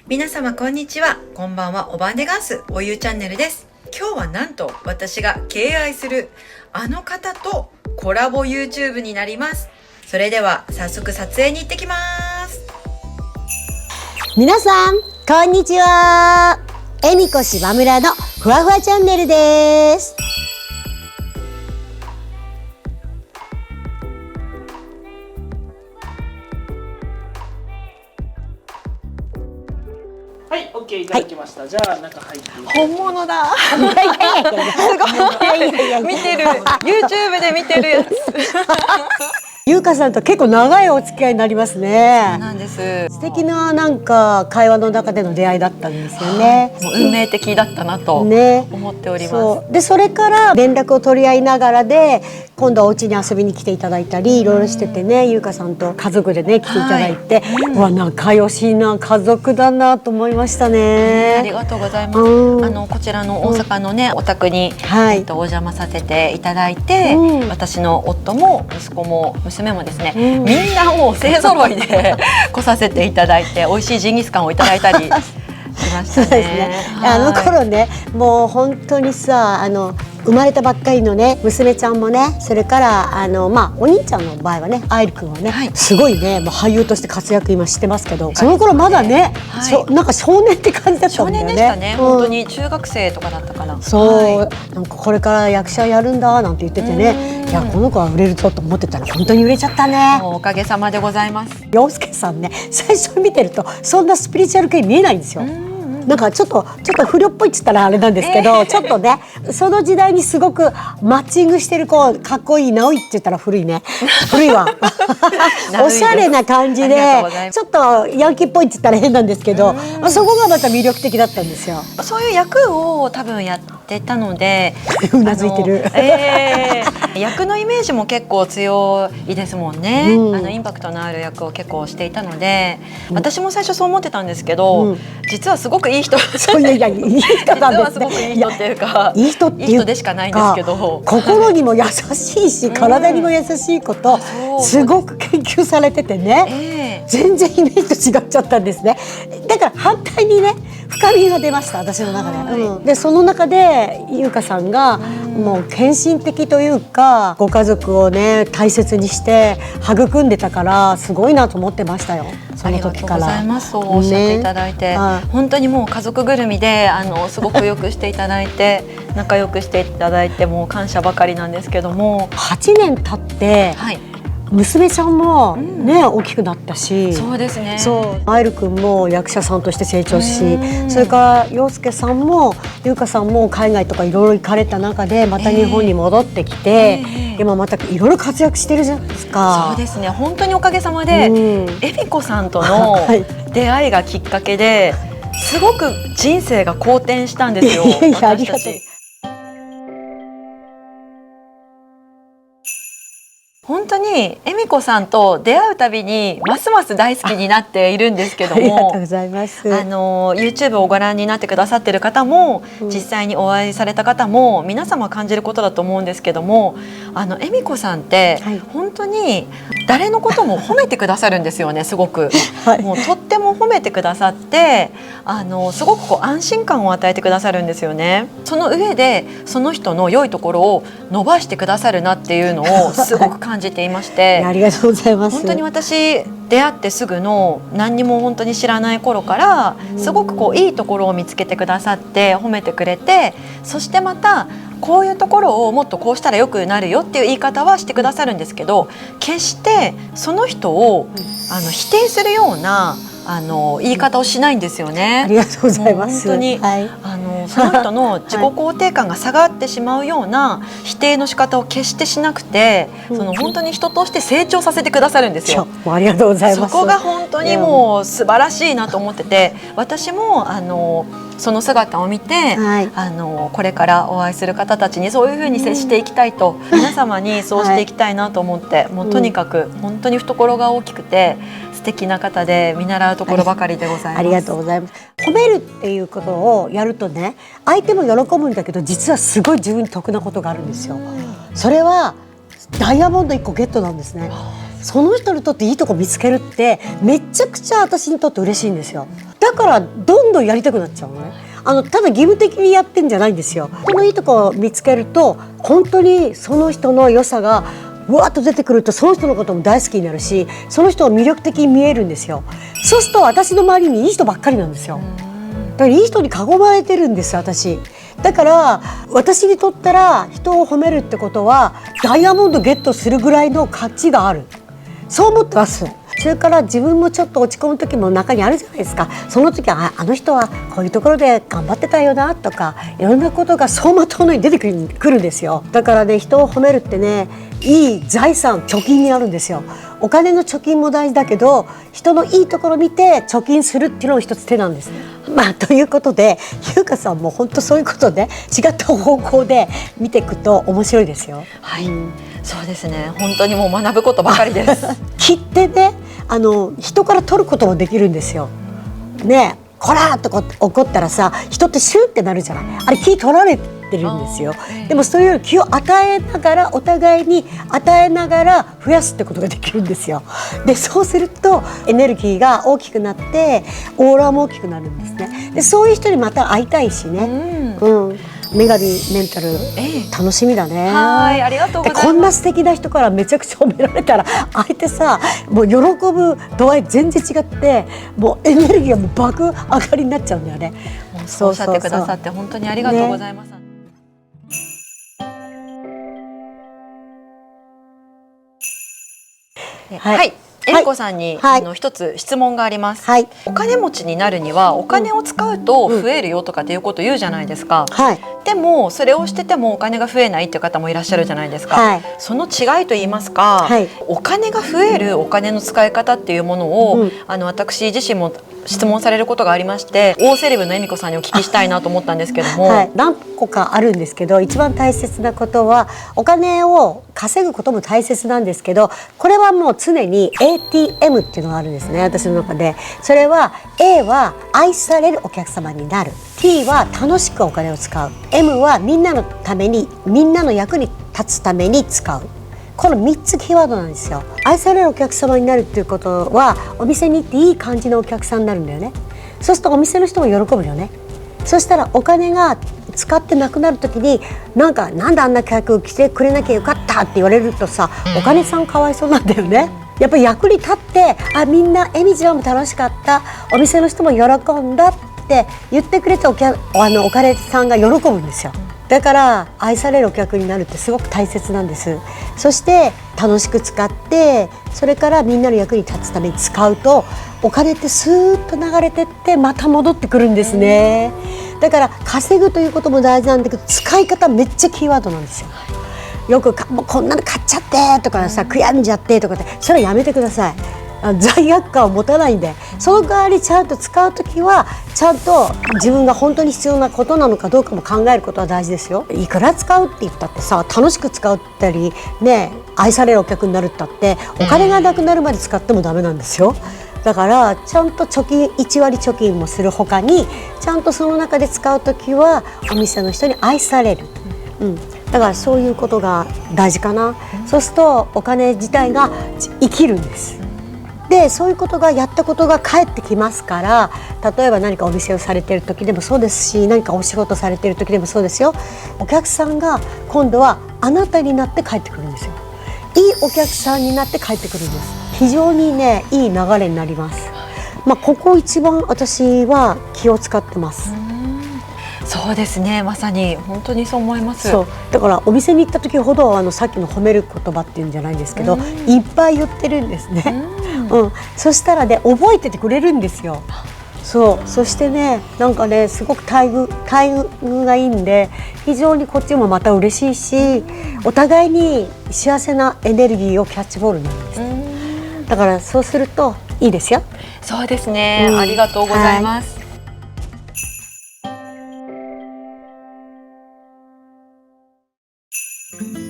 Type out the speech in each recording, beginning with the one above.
皆様こんにちは、こんばんは。おばんでガースおゆうチャンネルです。今日はなんと私が敬愛するあの方とコラボ YouTube になります。それでは早速撮影に行ってきます。皆さんこんにちは。えみこ島村のふわふわチャンネルです。はい、OK いただきました。じゃあ中入ってい本物だ。すごい見てる。YouTube で見てるやつ。ゆうかさんと結構長いお付き合いになりますね。なんです。素敵ななんか会話の中での出会いだったんですよね。もう運命的だったなとね、思っております。そうでそれから連絡を取り合いながらで今度はお家に遊びに来ていただいたりいろいろしててね、ゆうかさんと家族でね来ていただいて、うわ仲良しな家族だなと思いましたね。ありがとうございます。こちらの大阪のね、お宅に、はい、お邪魔させていただいて、私の夫も息子も娘もですね、みんなもう勢ぞろいで来させていただいて、美味しいジンギスカンをいただいたりしましたね。そうですね。あの頃ね、もう本当にさ、生まれたばっかりのね娘ちゃんもね、それからお兄ちゃんの場合はね、愛くんはね、すごいね、もう俳優として活躍今してますけど、その頃まだね、なんか少年って感じだったんだよね。少年でしたね。本当に中学生とかだったかな。そう、なんかこれから役者やるんだなんて言っててね、いやこの子は売れるぞと思ってたら本当に売れちゃったね。おかげさまでございます。陽介さんね、最初見てるとそんなスピリチュアル系に見えないんですよ。なんかちょっと不良っぽいって言ったらあれなんですけど、ちょっとねその時代にすごくマッチングしてる子、かっこいい直いって言ったら古いね、古いわおしゃれな感じでちょっとヤンキーっぽいって言ったら変なんですけど、そこがまた魅力的だったんですよ。そういう役を多分やってたのでうなずいてる役のイメージも結構強いですもんね。インパクトのある役を結構していたので、私も最初そう思ってたんですけど、実はすごくいい人そういやいい人なんですね。実はすごくいい人っていうか、いい人っていうか、いい人でしかないんですけど、心にも優しいし、体にも優しいことすごく研究されててね、全然イメージと違っちゃったんですね。だから反対にね、深みが出ました、私の中で。でその中でゆうかさんがもう献身的というか、ご家族をね大切にして育んでたから、すごいなと思ってましたよ、その時から。ありがとうございます。そうおっしゃっていただいて、本当にもう家族ぐるみですごくよくしていただいて仲良くしていただいて、もう感謝ばかりなんですけども、8年経って、娘ちゃんもね、大きくなったし、そうですね。そう、愛くんも役者さんとして成長し、それから陽介さんもゆうかさんも海外とかいろいろ行かれた中でまた日本に戻ってきて、今またいろいろ活躍してるじゃないですか。そうですね。本当におかげさまで、えみこさんとの出会いがきっかけで、すごく人生が好転したんですよ。私たち。本当にえみこさんと出会うたびにますます大好きになっているんですけども、ありがとうございます。YouTube をご覧になってくださっている方も、実際にお会いされた方も皆様感じることだと思うんですけども、えみこさんって本当に誰のことも褒めてくださるんですよね。すごく、もうとっても褒めてくださって、すごくこう安心感を与えてくださるんですよね。その上でその人の良いところを伸ばしてくださるなっていうのをすごく感じていまして、ありがとうございます。本当に私出会ってすぐの何にも本当に知らない頃からすごくこういいところを見つけてくださって褒めてくれて、そしてまたこういうところをもっとこうしたらよくなるよっていう言い方はしてくださるんですけど、決してその人を否定するような言い方をしないんですよね。ありがとうございます。本当に、その人の自己肯定感が下がってしまうような否定の仕方を決してしなくて、本当に人として成長させてくださるんですよ。ありがとうございます。そこが本当にもう素晴らしいなと思ってて、私もその姿を見て、これからお会いする方たちにそういうふうに接していきたいと、皆様にそうしていきたいなと思って、もうとにかく本当に懐が大きくて素敵な方で見習うところばかりでございます。ありがとうございます。褒めるっていうことをやるとね、相手も喜ぶんだけど、実はすごい自分に得なことがあるんですよ。それはダイヤモンド1個ゲットなんですね。その人にとっていいとこ見つけるってめちゃくちゃ私にとって嬉しいんですよ。だからどんどんやりたくなっちゃうのね。ただ義務的にやってんじゃないんですよ。このいいとこを見つけると本当にその人の良さがわーっと出てくると、その人のことも大好きになるし、その人を魅力的に見えるんですよ。そうすると私の周りにいい人ばっかりなんですよ。だからいい人に囲まれてるんです私。だから私にとったら人を褒めるってことはダイヤモンドゲットするぐらいの価値がある、そう思ってます。それから自分もちょっと落ち込む時も中にあるじゃないですか。その時はあの人はこういうところで頑張ってたよなとか、いろんなことが走馬灯のように出てくるんですよ。だからね、人を褒めるってね、いい財産、貯金になるんですよ。お金の貯金も大事だけど、人のいいところを見て貯金するっていうのも一つ手なんです。ということで、優香さんも本当そういうことで違った方向で見ていくと面白いですよ。はい、そうですね。本当にもう学ぶことばかりです。切ってね、人から取ることもできるんですよ。ねえ、こらーっと怒ったらさ、人ってシューってなるじゃない。あれ気取られてるんですよ。でもそういう気を与えながら、お互いに与えながら増やすってことができるんですよ。でそうするとエネルギーが大きくなってオーラも大きくなるんですね。でそういう人にまた会いたいしね。女神メンタル、楽しみだね。はい、ありがとうございます。こんな素敵な人からめちゃくちゃ褒められたら、相手さ、もう喜ぶ度合い全然違って、もうエネルギーがもう爆上がりになっちゃうんだよね。そうおっしゃってくださって本当にありがとうございます。はい。恵美子さんに、一つ質問があります。お金持ちになるにはお金を使うと増えるよとかっていうことを言うじゃないですか。でもそれをしててもお金が増えないっていう方もいらっしゃるじゃないですか。その違いと言いますか、お金が増えるお金の使い方っていうものを、私自身も質問されることがありまして、大セレブの恵美子さんにお聞きしたいなと思ったんですけども、何個かあるんですけど、一番大切なことはお金を稼ぐことも大切なんですけど、これはもう常に ATM っていうのがあるんですね、私の中で。それは A は愛されるお客様になる、 T は楽しくお金を使う、 M はみんなのために、みんなの役に立つために使う。この3つキーワードなんですよ。愛されるお客様になるっていうことは、お店に行っていい感じのお客さんになるんだよね。そうするとお店の人も喜ぶよね。そしたらお金が使ってなくなる時に、なんであんな客来てくれなきゃよかったって言われるとさ、お金さんかわいそうなんだよね。やっぱり役に立って、みんな恵美ちゃんも楽しかった、お店の人も喜んだって言ってくれて、お金さんが喜ぶんですよ。だから愛されるお客になるってすごく大切なんです。そして楽しく使って、それからみんなの役に立つために使うと、お金ってスーッと流れてってまた戻ってくるんですね。だから稼ぐということも大事なんだけど、使い方めっちゃキーワードなんですよ。よくもうこんなの買っちゃってとかさ、悔やんじゃってとかって、それはやめてください。罪悪感を持たないんで、その代わりちゃんと使うときはちゃんと自分が本当に必要なことなのかどうかも考えることは大事ですよ。いくら使うって言ったってさ、楽しく使うったりね、愛されるお客になるったってお金がなくなるまで使ってもダメなんですよ。だからちゃんと貯金、1割貯金もするほかに、ちゃんとその中で使うときはお店の人に愛される、だからそういうことが大事かな。そうするとお金自体が生きるんです。でそういうことが、やったことが返ってきますから、例えば何かお店をされている時でもそうですし、何かお仕事されている時でもそうですよ。お客さんが今度はあなたになって帰ってくるんですよ。いいお客さんになって帰ってくるんです。非常にね、いい流れになります。ここ一番私は気を使ってます。そうですね、まさに本当にそう思います。そうだからお店に行った時ほどさっきの褒める言葉っていうんじゃないんですけど、いっぱい言ってるんですね。そしたらね、覚えててくれるんですよ。そしてね、すごく待遇がいいんで、非常にこっちもまた嬉しいし、お互いに幸せなエネルギーをキャッチボールになるんです。だからそうするといいですよ。そうですね、ありがとうございます。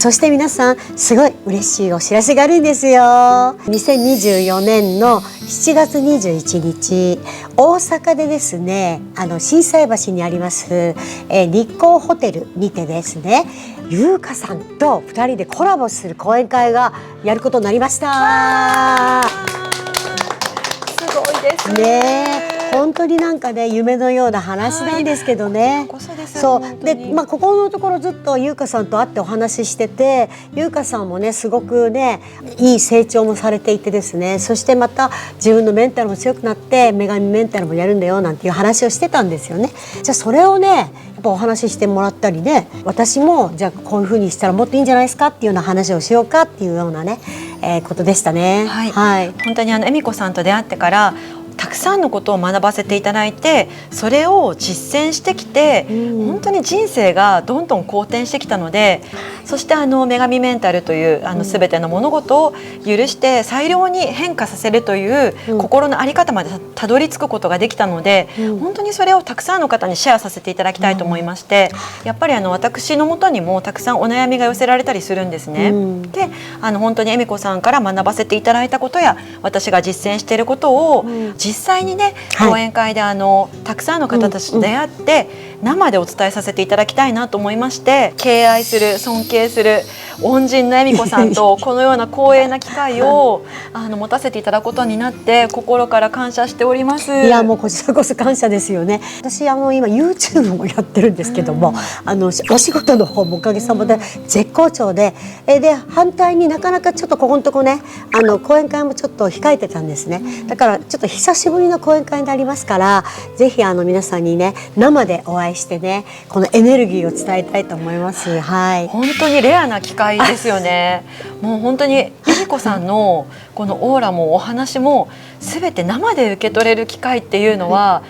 そして皆さん、すごい嬉しいお知らせがあるんですよ。2024年の7月21日、大阪でですね、心斎橋にあります、日光ホテルにてですね、優香さんと2人でコラボする講演会がやることになりました。すごいですね。本本当になんかね夢のような話なんですけどね。そうで、ここのところずっと優香さんと会ってお話ししてて、優香さんもねすごくねいい成長もされていてですね、そしてまた自分のメンタルも強くなって女神メンタルもやるんだよなんていう話をしてたんですよね。じゃあそれをねやっぱお話ししてもらったりね、私もじゃあこういう風にしたらもっといいんじゃないですかっていうような話をしようかっていうようなね、ことでしたね。はい、本当に恵美子さんと出会ってからたくさんのことを学ばせていただいて、それを実践してきて、本当に人生がどんどん好転してきたので、そして女神メンタルという全ての物事を許して最良に変化させるという心の在り方までたどり着くことができたので、本当にそれをたくさんの方にシェアさせていただきたいと思いまして、やっぱり私のもとにもたくさんお悩みが寄せられたりするんですね。で本当に恵美子さんから学ばせていただいたことや私が実践していることを実際にね、講演会でたくさんの方たちと出会って生でお伝えさせていただきたいなと思いまして、敬愛する尊敬する恩人の恵美子さんとこのような光栄な機会を持たせていただくことになって心から感謝しております。いやもうこちらこそ感謝ですよね。私今 YouTube もやってるんですけども、お仕事の方もおかげさまで絶好調で、反対になかなかちょっとここのとこね講演会もちょっと控えてたんですね。だからちょっと久しぶりの講演会になりますから、ぜひ皆さんにね生でお会いしてねこのエネルギーを伝えたいと思います。はい、本当にレアな機会ですよね。もう本当に恵美子さんのこのオーラもお話も全て生で受け取れる機会っていうのは、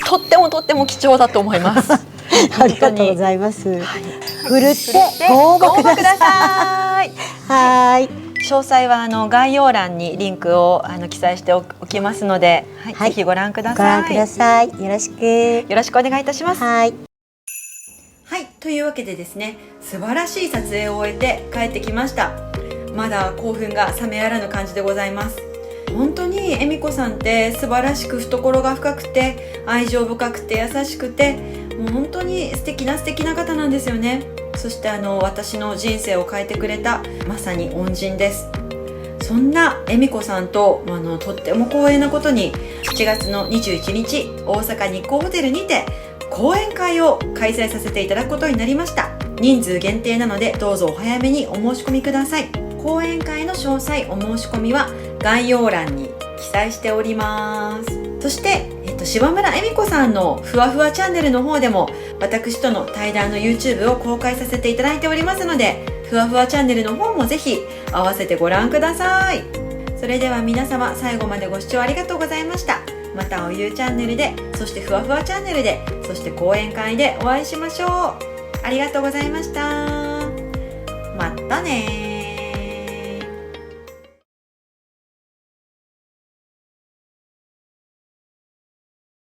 とっても貴重だと思います。ありがとうございます。ふるってご応募ください。はい。詳細は概要欄にリンクを記載しておきますので、ぜひご覧ください。ご覧ください。よろしくお願いいたします。はい。はい、というわけでですね、素晴らしい撮影を終えて帰ってきました。まだ興奮が冷めやらぬ感じでございます。本当に恵美子さんって素晴らしく懐が深くて愛情深くて優しくて、もう本当に素敵な方なんですよね。そして私の人生を変えてくれたまさに恩人です。そんな恵美子さんととっても光栄なことに7月の21日大阪日光ホテルにて講演会を開催させていただくことになりました。人数限定なのでどうぞお早めにお申し込みください。講演会の詳細お申し込みは概要欄に記載しております。そして、柴村恵美子さんのふわふわチャンネルの方でも私との対談の YouTube を公開させていただいておりますので、ふわふわチャンネルの方もぜひ合わせてご覧ください。それでは皆様最後までご視聴ありがとうございました。またおゆうチャンネルで、そしてふわふわチャンネルで、そして講演会でお会いしましょう。ありがとうございました。またね。